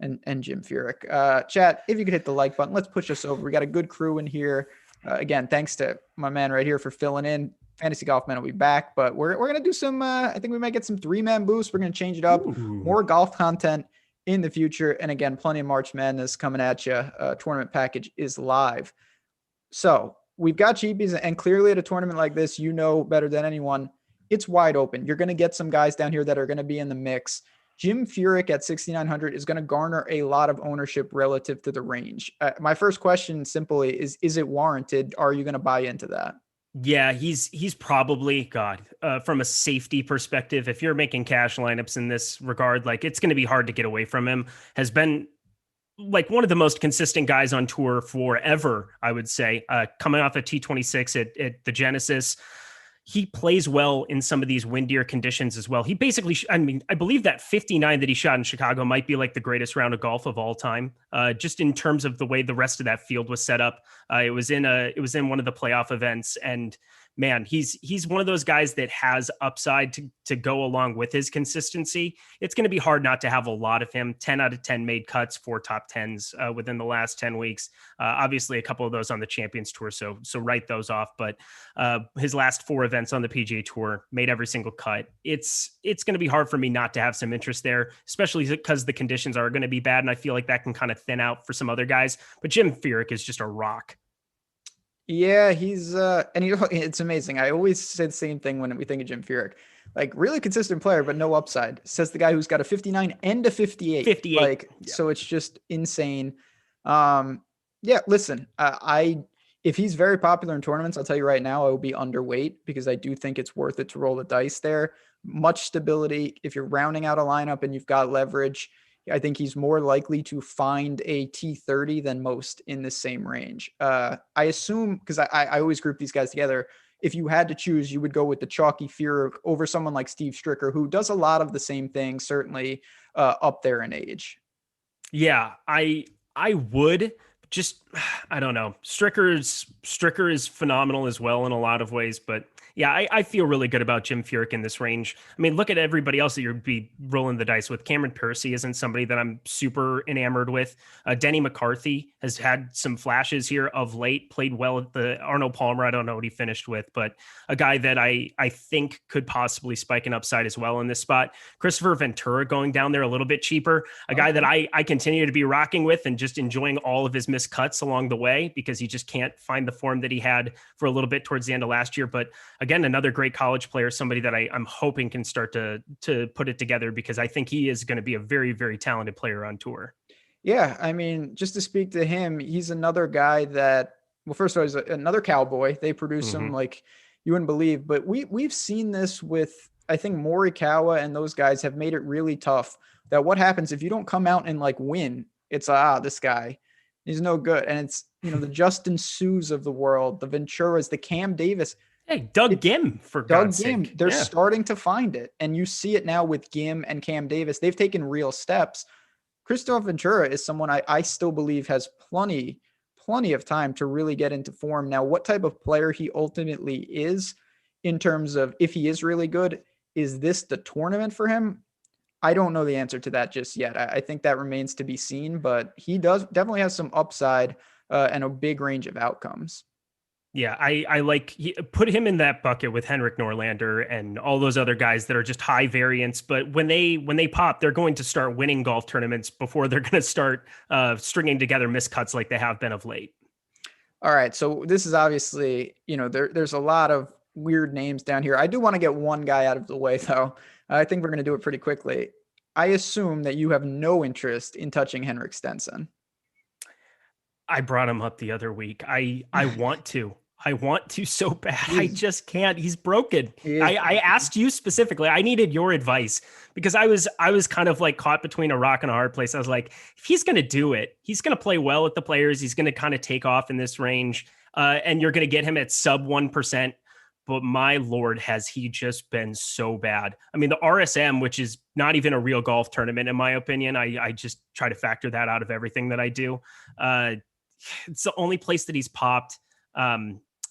and Jim Furyk. Chat, if you could hit the like button, let's push us over. We got a good crew in here. Again, thanks to my man right here for filling in. Fantasy Golf Man will be back, but we're going to do some, I think we might get some 3-man boosts. We're going to change it up. Ooh. More golf content in the future. And again, plenty of March Madness coming at you. Tournament package is live. So we've got cheapies, and clearly at a tournament like this, you know better than anyone, it's wide open. You're going to get some guys down here that are going to be in the mix. Jim Furyk at 6,900 is going to garner a lot of ownership relative to the range. My first question simply is it warranted? Are you going to buy into that? Yeah, he's probably, from a safety perspective, if you're making cash lineups in this regard, like it's going to be hard to get away from him. Has been like one of the most consistent guys on tour forever, I would say, coming off a T26 at the Genesis. He plays well in some of these windier conditions as well. He basically, I believe that 59 that he shot in Chicago might be like the greatest round of golf of all time. Just in terms of the way the rest of that field was set up. It was in one of the playoff events, and man, he's one of those guys that has upside to go along with his consistency. It's going to be hard not to have a lot of him. 10 out of 10 made cuts, 4 top 10s within the last 10 weeks. Obviously a couple of those on the Champions Tour. So write those off, but his last 4 events on the PGA Tour made every single cut. It's going to be hard for me not to have some interest there, especially because the conditions are going to be bad. And I feel like that can kind of thin out for some other guys, but Jim Furyk is just a rock. Yeah, he's and it's amazing. I always say the same thing when we think of Jim Furyk. Like really consistent player, but no upside. Says the guy who's got a 59 and a 58. 58. Like, yeah. So it's just insane. Yeah, listen, if he's very popular in tournaments, I'll tell you right now, I will be underweight because I do think it's worth it to roll the dice there. Much stability. If you're rounding out a lineup and you've got leverage, I think he's more likely to find a T30 than most in the same range. I assume, because I always group these guys together, if you had to choose, you would go with the chalky Furyk over someone like Steve Stricker, who does a lot of the same things, certainly up there in age. Yeah, I would just, I don't know. Stricker is phenomenal as well in a lot of ways, but yeah, I feel really good about Jim Furyk in this range. I mean, look at everybody else that you'd be rolling the dice with. Cameron Piercy isn't somebody that I'm super enamored with. Denny McCarthy has had some flashes here of late, played well at the Arnold Palmer. I don't know what he finished with, but a guy that I think could possibly spike an upside as well in this spot. Christopher Ventura going down there a little bit cheaper. A guy that I continue to be rocking with and just enjoying all of his missed cuts along the way because he just can't find the form that he had for a little bit towards the end of last year. But again, another great college player, somebody that I'm hoping can start to put it together because I think he is going to be a very, very talented player on tour. Yeah. I mean, just to speak to him, he's another guy that, well, first of all, he's another cowboy. They produce him like you wouldn't believe, but we've seen this with, I think Morikawa and those guys have made it really tough that what happens if you don't come out and like win, it's this guy, he's no good. And it's, the Justin Sues of the world, the Venturas, the Cam Davis. Hey, Doug Gim, for God's sake. They're starting to find it. And you see it now with Gim and Cam Davis. They've taken real steps. Christoph Ventura is someone I still believe has plenty of time to really get into form. Now, what type of player he ultimately is in terms of if he is really good, is this the tournament for him? I don't know the answer to that just yet. I think that remains to be seen, but he definitely has some upside and a big range of outcomes. Yeah, I put him in that bucket with Henrik Norlander and all those other guys that are just high variance. But when they pop, they're going to start winning golf tournaments before they're going to start stringing together miscuts like they have been of late. All right, so this is obviously, there's a lot of weird names down here. I do want to get one guy out of the way, though. I think we're going to do it pretty quickly. I assume that you have no interest in touching Henrik Stenson. I brought him up the other week. I want to. I want to so bad. I just can't. He's broken. I asked you specifically. I needed your advice because I was kind of like caught between a rock and a hard place. I was like, if he's going to do it, he's going to play well with the players. He's going to kind of take off in this range, and you're going to get him at sub 1%. But my Lord, has he just been so bad. I mean, the RSM, which is not even a real golf tournament, in my opinion, I just try to factor that out of everything that I do. It's the only place that he's popped.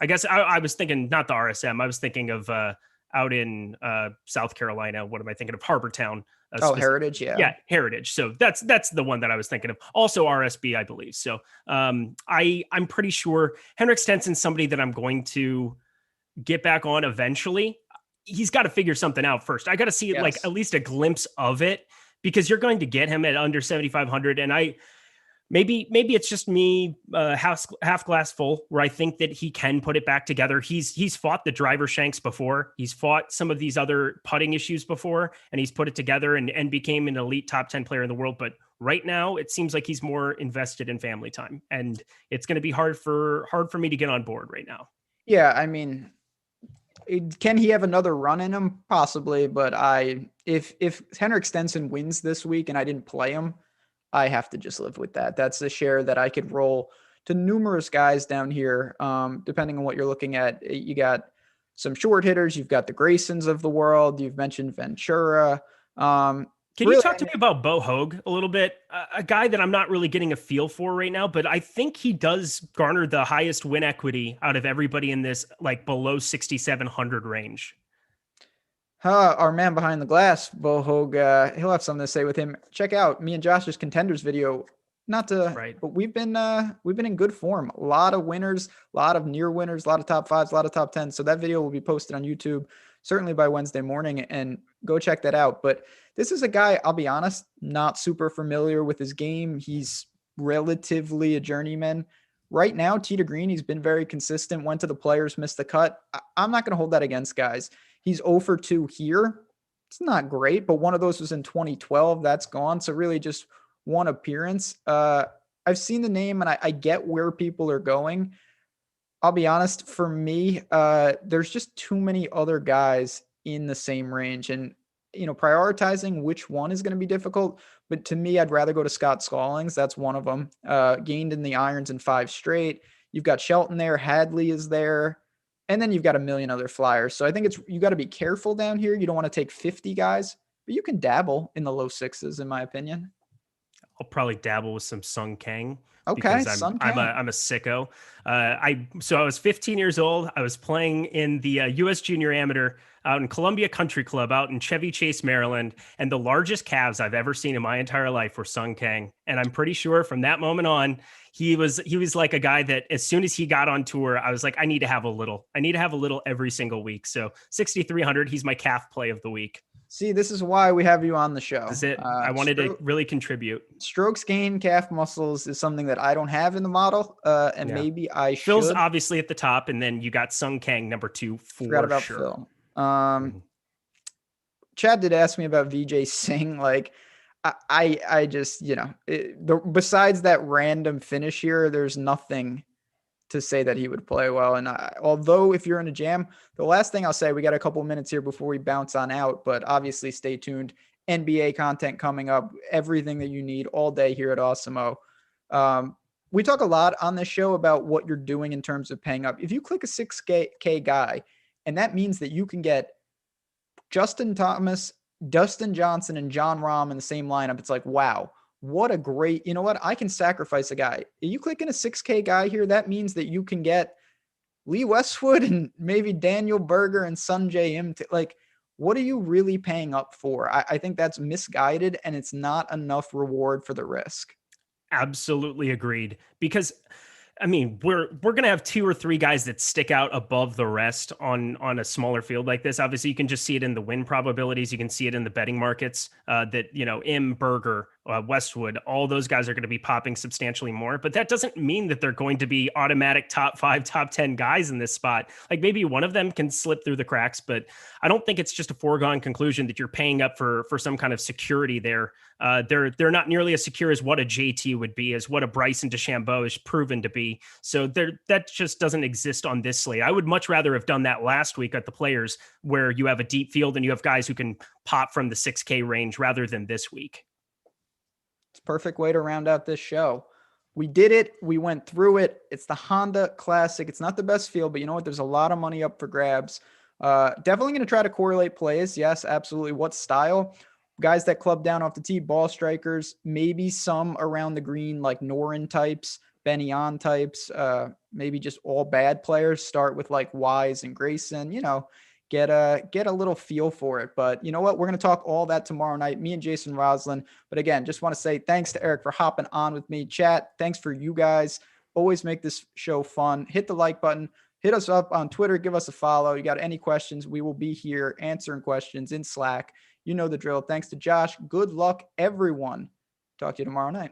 I guess I was thinking not the RSM. I was thinking of out in South Carolina. What am I thinking of? Harbortown. Heritage. Yeah, Heritage. So that's the one that I was thinking of. Also RSB, I believe. So I'm pretty sure Henrik Stenson's somebody that I'm going to get back on eventually. He's got to figure something out first. I got to see like at least a glimpse of it, because you're going to get him at under 7,500. And maybe it's just me half glass full, where I think that he can put it back together. He's fought the driver shanks before. He's fought some of these other putting issues before, and he's put it together and became an elite top 10 player in the world. But right now it seems like he's more invested in family time, and it's going to be hard for me to get on board right now. Yeah. I mean, can he have another run in him? Possibly. But if Henrik Stenson wins this week and I didn't play him, I have to just live with that. That's a share that I could roll to numerous guys down here. Depending on what you're looking at, you got some short hitters. You've got the Graysons of the world. You've mentioned Ventura. Can you talk to me about Bo Hoag a little bit? A guy that I'm not really getting a feel for right now, but I think he does garner the highest win equity out of everybody in this, like below 6,700 range. Our man behind the glass, Bo Hoag, he'll have something to say with him. Check out me and Josh's contenders video. But we've been in good form. A lot of winners, a lot of near winners, a lot of top fives, a lot of top 10s. So that video will be posted on YouTube certainly by Wednesday morning, and go check that out. But this is a guy, I'll be honest, not super familiar with his game. He's relatively a journeyman. Right now, tee to green, he's been very consistent, went to the Players, missed the cut. I'm not going to hold that against guys. He's 0 for 2 here. It's not great, but one of those was in 2012. That's gone. So really just one appearance. I've seen the name and I get where people are going. I'll be honest, for me, there's just too many other guys in the same range, and prioritizing which one is going to be difficult. But to me, I'd rather go to Scott Stallings. That's one of them. Gained in the irons in 5 straight. You've got Shelton there. Hadley is there. And then you've got a million other flyers. So I think you got to be careful down here. You don't want to take 50 guys, but you can dabble in the low 6s, in my opinion. I'll probably dabble with some Sung Kang. Okay, I'm a sicko. I was 15 years old. I was playing in the U.S. Junior Amateur out in Columbia Country Club out in Chevy Chase, Maryland, and the largest calves I've ever seen in my entire life were Sung Kang. And I'm pretty sure from that moment on, he was like a guy that as soon as he got on tour, I was like, I need to have a little every single week. So 6,300, he's my calf play of the week. See, this is why we have you on the show. That's it. I wanted to really contribute. Strokes gain calf muscles is something that I don't have in the model, maybe I should. Phil's obviously at the top, and then you got Sung Kang number 2 for Forgot about sure. Phil. Chad did ask me about Vijay Singh. Like, I just, besides that random finish here, there's nothing to say that he would play well. And although if you're in a jam, the last thing I'll say, we got a couple of minutes here before we bounce on out, but obviously stay tuned. NBA content coming up, everything that you need all day here at Awesemo. We talk a lot on this show about what you're doing in terms of paying up. If you click a 6K guy, and that means that you can get Justin Thomas, Dustin Johnson, and John Rahm in the same lineup, it's like, wow, what a great, I can sacrifice a guy. Are you clicking a 6K guy here? That means that you can get Lee Westwood and maybe Daniel Berger and Sungjae Im. Like, what are you really paying up for? I think that's misguided, and it's not enough reward for the risk. Absolutely agreed. Because I mean, we're going to have 2 or 3 guys that stick out above the rest on a smaller field like this. Obviously, you can just see it in the win probabilities. You can see it in the betting markets that, Im, Berger, Westwood, all those guys are going to be popping substantially more, but that doesn't mean that they're going to be automatic top 5, top 10 guys in this spot. Like maybe one of them can slip through the cracks, but I don't think it's just a foregone conclusion that you're paying up for some kind of security there. They're not nearly as secure as what a JT would be, as what a Bryson DeChambeau has proven to be. So that just doesn't exist on this slate. I would much rather have done that last week at the Players, where you have a deep field and you have guys who can pop from the 6K range, rather than this week. It's a perfect way to round out this show. We did it. We went through it. It's the Honda Classic. It's not the best field, but you know what? There's a lot of money up for grabs. Definitely going to try to correlate plays. Yes, absolutely. What style? Guys that club down off the tee, ball strikers, maybe some around the green, like Noren types, Benny On types, maybe just all bad players. Start with like Wise and Grayson, get a little feel for it. But you know what? We're going to talk all that tomorrow night, me and Jason Roslin. But again, just want to say thanks to Eric for hopping on with me. Chat, thanks for you guys. Always make this show fun. Hit the like button. Hit us up on Twitter. Give us a follow. You got any questions? We will be here answering questions in Slack. You know the drill. Thanks to Josh. Good luck, everyone. Talk to you tomorrow night.